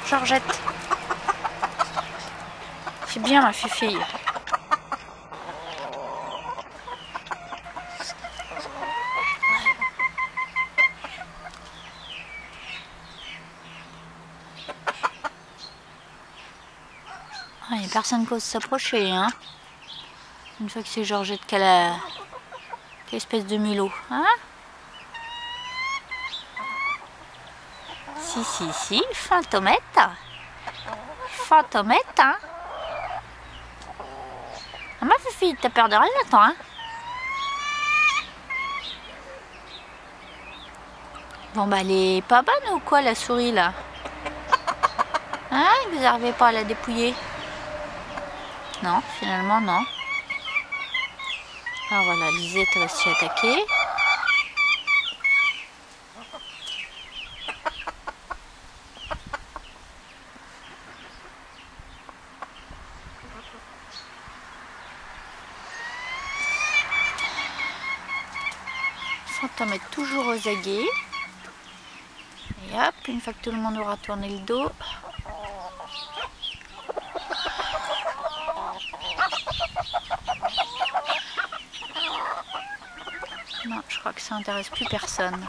Georgette. C'est bien ma fille. Il n'y a personne qui ose s'approcher, hein. Une fois que c'est Georgette qu'elle a... Quelle espèce de mulot, hein. Si, fantomette. Fantomette, hein. Ah, ma fille, t'as peur de rien, toi, hein. Bon, bah, elle est pas bonne ou quoi, la souris, là? Hein, vous n'arrivez pas à la dépouiller? Non, finalement, non. Alors voilà, Lisette va s'y attaquer. Fantôme est toujours aux aguets. Et hop, une fois que tout le monde aura tourné le dos. Non, je crois que ça intéresse plus personne.